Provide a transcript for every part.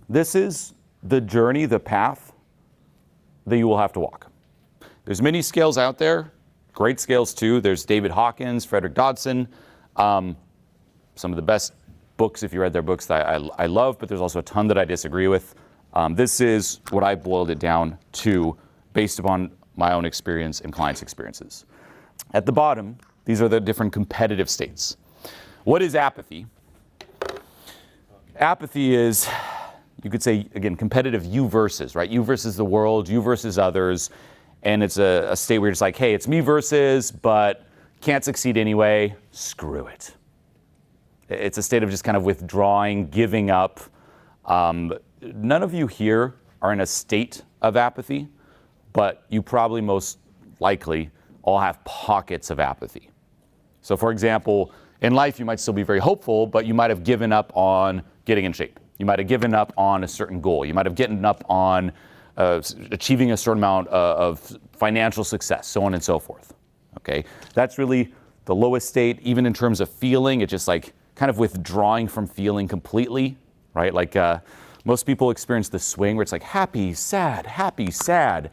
This is the journey, the path that you will have to walk. There's many scales out there, great scales too. There's David Hawkins, Frederick Dodson, some of the best books, if you read their books, that I love, but there's also a ton that I disagree with. This is what I boiled it down to based upon my own experience and clients' experiences. At the bottom, these are the different competitive states. What is apathy? Apathy is, you could say, again, competitive you versus, right? You versus the world, you versus others. And it's a state where it's like, hey, it's me versus, but can't succeed anyway, screw it. It's a state of just kind of withdrawing, giving up. None of you here are in a state of apathy, but you probably most likely all have pockets of apathy. So for example, in life you might still be very hopeful, but you might have given up on getting in shape. You might have given up on a certain goal. You might have given up on achieving a certain amount of financial success, so on and so forth. Okay, that's really the lowest state, even in terms of feeling. It's just like kind of withdrawing from feeling completely, right? Like most people experience the swing where it's like happy, sad, happy, sad.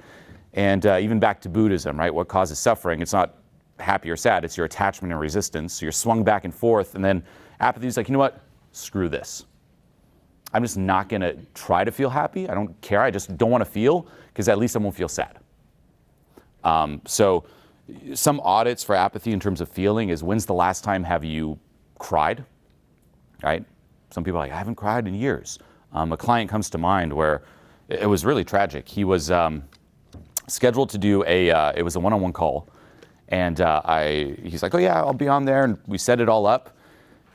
And even back to Buddhism, right? What causes suffering? It's not happy or sad, it's your attachment and resistance. So you're swung back and forth, and then apathy is like, you know what? Screw this. I'm just not going to try to feel happy. I don't care. I just don't want to feel, because at least I won't feel sad. So some audits for apathy in terms of feeling is, when's the last time have you cried? Right? Some people are like, I haven't cried in years. A client comes to mind where it was really tragic. He was scheduled to do it was a one-on-one call. And he's like, oh yeah, I'll be on there. And we set it all up.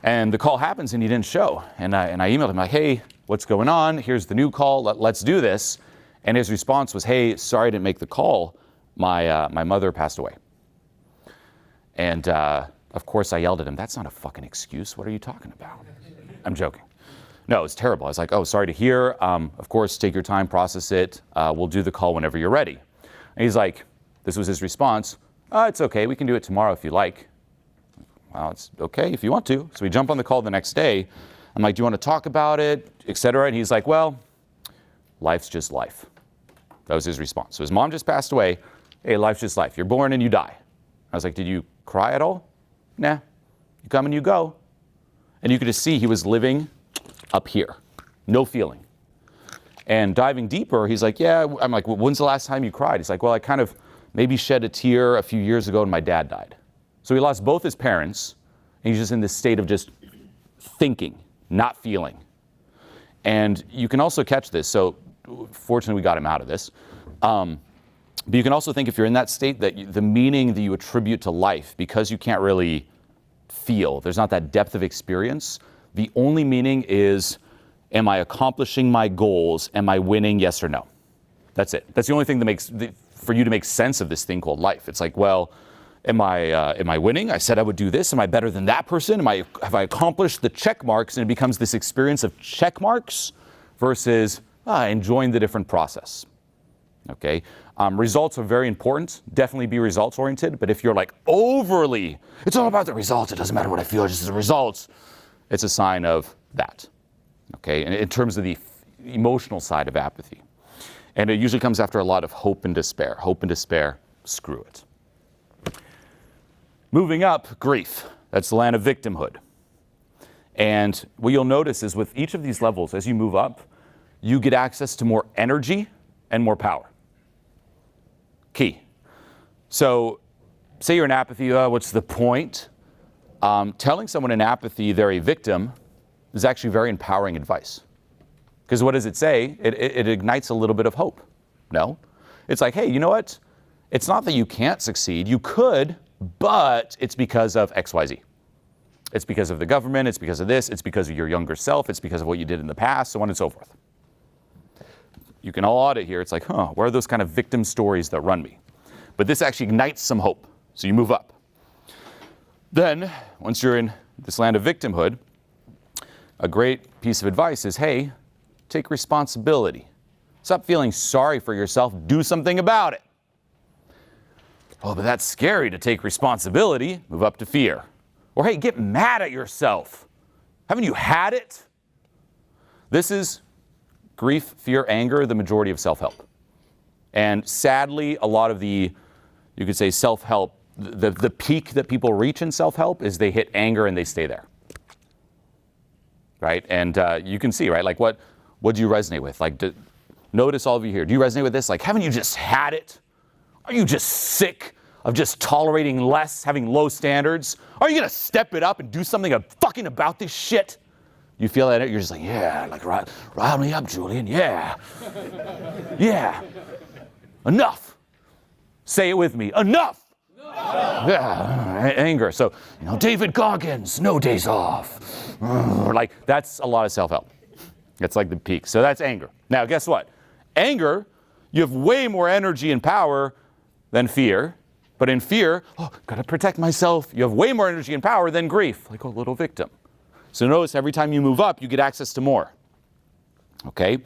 And the call happens and he didn't show. And I emailed him like, hey, what's going on? Here's the new call. Let's do this. And his response was, hey, sorry I didn't make the call. My mother passed away. And of course I yelled at him, that's not a fucking excuse. What are you talking about? I'm joking. No, it's terrible. I was like, oh, sorry to hear. Of course, take your time, process it. We'll do the call whenever you're ready. And he's like, this was his response. It's okay. We can do it tomorrow if you like. Well, it's okay if you want to. So we jump on the call the next day. I'm like, do you want to talk about it, et cetera? And he's like, well, life's just life. That was his response. So his mom just passed away. Hey, life's just life. You're born and you die. I was like, did you cry at all? Nah. You come and you go. And you could just see he was living up here. No feeling. And diving deeper, he's like, yeah. I'm like, well, when's the last time you cried? He's like, well, I kind of maybe shed a tear a few years ago when my dad died. So he lost both his parents, and he's just in this state of just thinking, not feeling. And you can also catch this. So fortunately, we got him out of this. But you can also think, if you're in that state, that the meaning that you attribute to life, because you can't really feel, there's not that depth of experience, the only meaning is, am I accomplishing my goals? Am I winning, yes or no? That's it. That's the only thing that makes, for you to make sense of this thing called life. It's like, well, am I winning? I said I would do this. Am I better than that person? Have I accomplished the check marks? And it becomes this experience of check marks versus enjoying the different process. Okay. Results are very important. Definitely be results oriented. But if you're like overly, it's all about the results. It doesn't matter what I feel, it's just the results. It's a sign of that. Okay. And in terms of the emotional side of apathy. And it usually comes after a lot of hope and despair. Hope and despair, screw it. Moving up, grief. That's the land of victimhood. And what you'll notice is with each of these levels, as you move up, you get access to more energy and more power. Key. So say you're in apathy, what's the point? Telling someone in apathy they're a victim is actually very empowering advice. Because what does it say? It ignites a little bit of hope. No? It's like, hey, you know what? It's not that you can't succeed. You could, but it's because of X, Y, Z. It's because of the government. It's because of this. It's because of your younger self. It's because of what you did in the past, so on and so forth. You can all audit here. It's like, where are those kind of victim stories that run me? But this actually ignites some hope. So you move up. Then, once you're in this land of victimhood, a great piece of advice is, hey, take responsibility. Stop feeling sorry for yourself. Do something about it. Oh, but that's scary to take responsibility. Move up to fear. Or hey, get mad at yourself. Haven't you had it? This is grief, fear, anger, the majority of self-help. And sadly, a lot of the, you could say self-help, the peak that people reach in self-help is they hit anger and they stay there. Right? And you can see, right? Like what do you resonate with? Like, notice all of you here. Do you resonate with this? Like, haven't you just had it? Are you just sick of just tolerating less, having low standards? Are you going to step it up and do something fucking about this shit? You feel that? You're just like, yeah, like, rile me up, Julien. Yeah. Yeah. Enough. Say it with me. Enough. Yeah, anger. So, David Goggins, no days off. Like, that's a lot of self-help. That's like the peak. So that's anger. Now, guess what? Anger, you have way more energy and power than fear. But in fear, gotta protect myself. You have way more energy and power than grief, like a little victim. So notice every time you move up, you get access to more. Okay?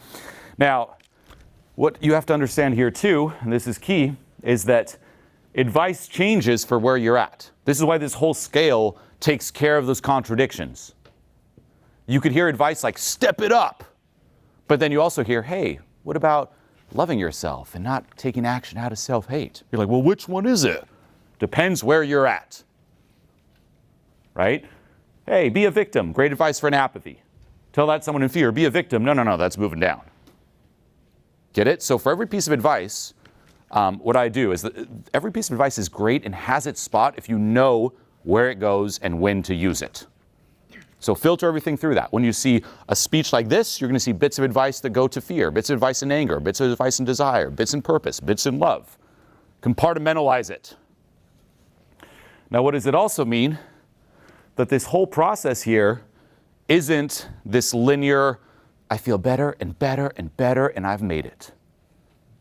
Now, what you have to understand here too, and this is key, is that advice changes for where you're at. This is why this whole scale takes care of those contradictions. You could hear advice like, step it up. But then you also hear, hey, what about loving yourself and not taking action out of self-hate? You're like, well, which one is it? Depends where you're at. Right? Hey, be a victim. Great advice for an apathy. Tell that someone in fear, be a victim. No, that's moving down. Get it? So for every piece of advice, what I do is that every piece of advice is great and has its spot if you know where it goes and when to use it. So filter everything through that. When you see a speech like this, you're going to see bits of advice that go to fear, bits of advice in anger, bits of advice in desire, bits in purpose, bits in love. Compartmentalize it. Now, what does it also mean? That this whole process here isn't this linear, I feel better and better and better and I've made it.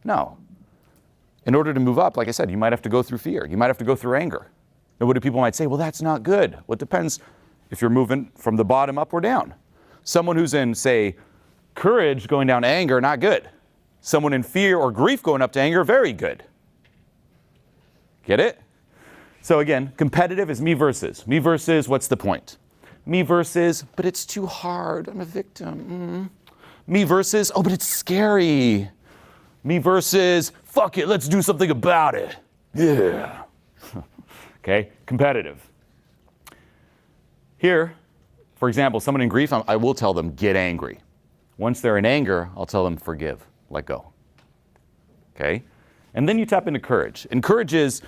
No. In order to move up, like I said, you might have to go through fear. You might have to go through anger. And what do people might say? Well, that's not good. Well, it depends if you're moving from the bottom up or down. Someone who's in, say, courage going down to anger, not good. Someone in fear or grief going up to anger, very good. Get it? So again, competitive is me versus. Me versus, what's the point? Me versus, but it's too hard. I'm a victim. Me versus, oh, but it's scary. Me versus, fuck it, let's do something about it. Yeah. Okay, competitive. Here, for example, someone in grief, I will tell them, get angry. Once they're in anger, I'll tell them, forgive, let go. Okay? And then you tap into courage. And courage is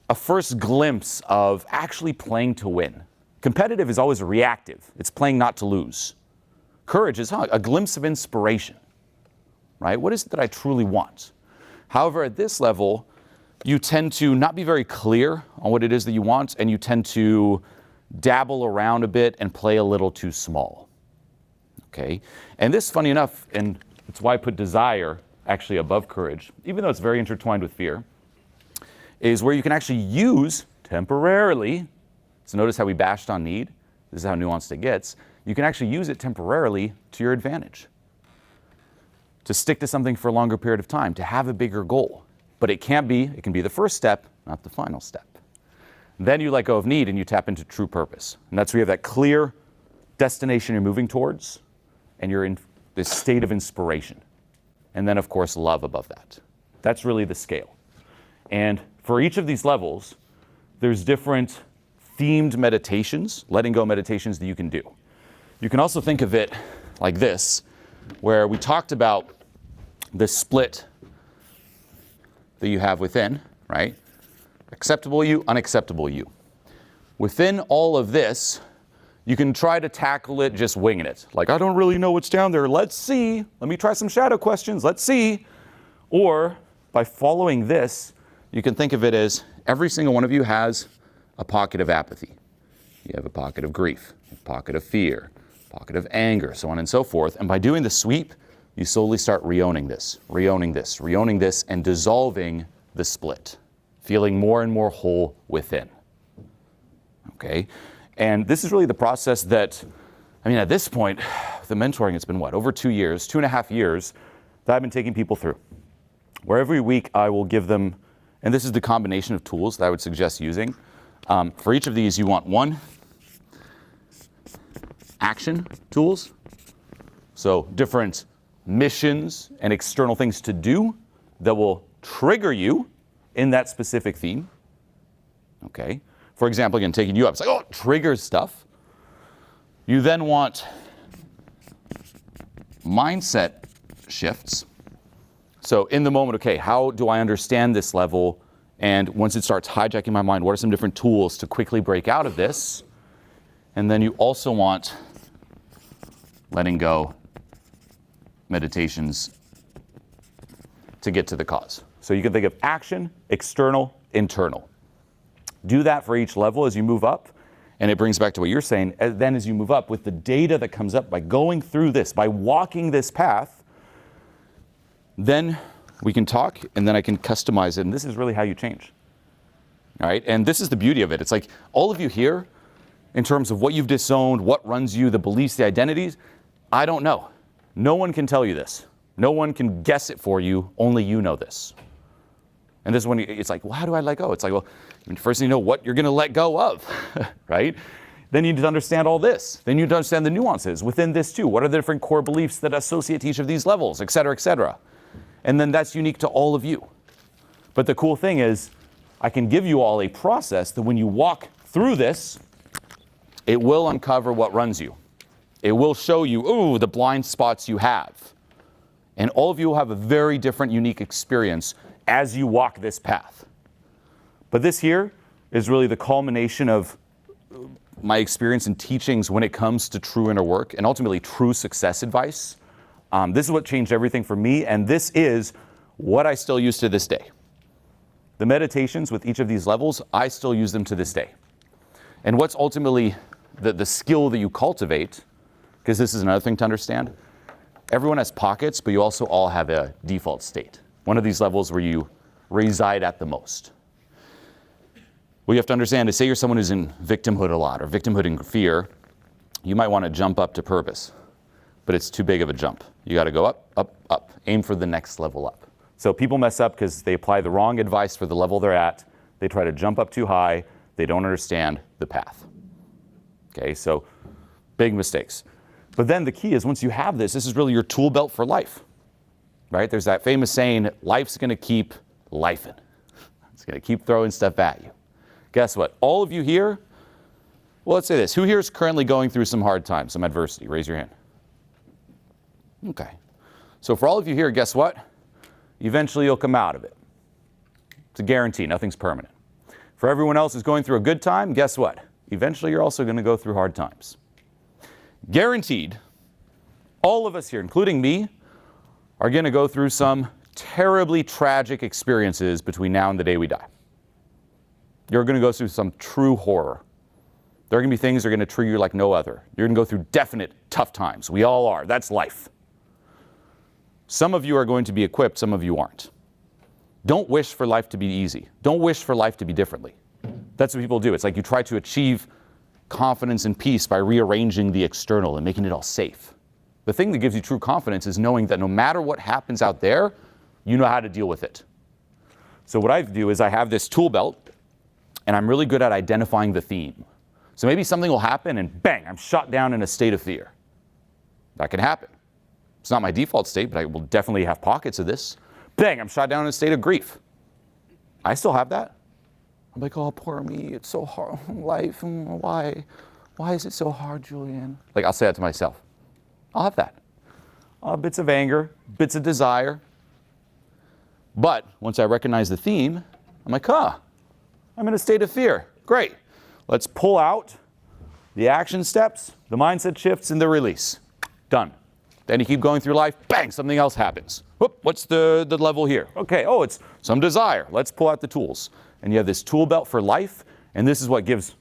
a first glimpse of actually playing to win. Competitive is always reactive. It's playing not to lose. Courage is a glimpse of inspiration. Right? What is it that I truly want? However, at this level, you tend to not be very clear on what it is that you want, and you tend to dabble around a bit and play a little too small. Okay? And this, funny enough, and it's why I put desire actually above courage, even though it's very intertwined with fear, is where you can actually use temporarily, so notice how we bashed on need, this is how nuanced it gets, you can actually use it temporarily to your advantage. To stick to something for a longer period of time, to have a bigger goal. But it can be the first step, not the final step. Then you let go of need and you tap into true purpose. And that's where you have that clear destination you're moving towards, and you're in this state of inspiration. And then, of course, love above that. That's really the scale. And for each of these levels, there's different themed meditations, letting go meditations that you can do. You can also think of it like this, where we talked about the split that you have within, right? Acceptable you, unacceptable you. Within all of this, you can try to tackle it just winging it. Like, I don't really know what's down there. Let's see. Let me try some shadow questions. Let's see. Or by following this, you can think of it as every single one of you has a pocket of apathy. You have a pocket of grief, a pocket of fear, a pocket of anger, so on and so forth. And by doing the sweep, you slowly start reowning this, and dissolving the split, feeling more and more whole within. Okay? And this is really the process that, at this point, the mentoring, it's been over 2 years, 2.5 years, that I've been taking people through. Where every week I will give them, and this is the combination of tools that I would suggest using. For each of these, you want one, action tools. So different missions and external things to do that will trigger you in that specific theme. Okay. For example, again, taking you up, it's like, oh, it triggers stuff. You then want mindset shifts. So in the moment, okay, how do I understand this level? And once it starts hijacking my mind, what are some different tools to quickly break out of this? And then you also want letting go meditations to get to the cause. So you can think of action, external, internal. Do that for each level as you move up. And it brings back to what you're saying. Then as you move up with the data that comes up by going through this, by walking this path, then we can talk and then I can customize it. And this is really how you change. All right. And this is the beauty of it. It's like all of you here, in terms of what you've disowned, what runs you, the beliefs, the identities, I don't know. No one can tell you this. No one can guess it for you. Only you know this. And this is when it's like, well, how do I let go? It's like, well, first you know what you're going to let go of, right? Then you need to understand all this. Then you need to understand the nuances within this too. What are the different core beliefs that associate to each of these levels, et cetera, et cetera. And then that's unique to all of you. But the cool thing is, I can give you all a process that when you walk through this, it will uncover what runs you. It will show you, ooh, the blind spots you have. And all of you will have a very different, unique experience as you walk this path. But this here is really the culmination of my experience and teachings when it comes to true inner work and ultimately true success advice. This is what changed everything for me, and this is what I still use to this day. The meditations with each of these levels, I still use them to this day. And what's ultimately the skill that you cultivate, because this is another thing to understand, everyone has pockets, but you also all have a default state. One of these levels where you reside at the most. What you have to understand is, say you're someone who's in victimhood a lot, or victimhood and fear, you might want to jump up to purpose, but it's too big of a jump. You got to go up, up, up, aim for the next level up. So people mess up because they apply the wrong advice for the level they're at. They try to jump up too high. They don't understand the path. Okay, so big mistakes. But then the key is, once you have this is really your tool belt for life, right? There's that famous saying, life's going to keep lifing. It's going to keep throwing stuff at you. Guess what? All of you here, well, let's say this. Who here is currently going through some hard times, some adversity? Raise your hand. Okay. So for all of you here, guess what? Eventually you'll come out of it. It's a guarantee. Nothing's permanent. For everyone else who's going through a good time, guess what? Eventually you're also going to go through hard times. Guaranteed, all of us here, including me, are going to go through some terribly tragic experiences between now and the day we die. You're going to go through some true horror. There are going to be things that are going to trigger you like no other. You're going to go through definite tough times. We all are. That's life. Some of you are going to be equipped, some of you aren't. Don't wish for life to be easy. Don't wish for life to be differently. That's what people do. It's like you try to achieve confidence and peace by rearranging the external and making it all safe. The thing that gives you true confidence is knowing that no matter what happens out there, you know how to deal with it. So what I do is I have this tool belt, and I'm really good at identifying the theme. So maybe something will happen and bang, I'm shot down in a state of fear. That can happen. It's not my default state, but I will definitely have pockets of this. Bang, I'm shot down in a state of grief. I still have that. I'm like, oh, poor me, it's so hard, life, why is it so hard, Julien? Like, I'll say that to myself. I'll have that. I'll have bits of anger, bits of desire. But once I recognize the theme, I'm like, I'm in a state of fear. Great. Let's pull out the action steps, the mindset shifts, and the release. Done. Then you keep going through life, bang, something else happens. Whoop, what's the level here? Okay, it's some desire. Let's pull out the tools. And you have this tool belt for life, and this is what gives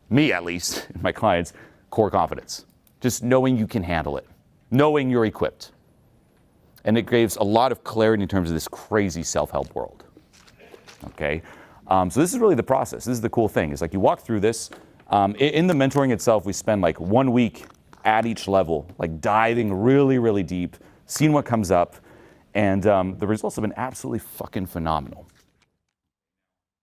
me, at least, my clients, core confidence. Just knowing you can handle it, knowing you're equipped. And it gives a lot of clarity in terms of this crazy self-help world. Okay? So this is really the process. This is the cool thing. It's like you walk through this. In the mentoring itself, we spend like 1 week at each level, like diving really, really deep, seeing what comes up. And the results have been absolutely fucking phenomenal.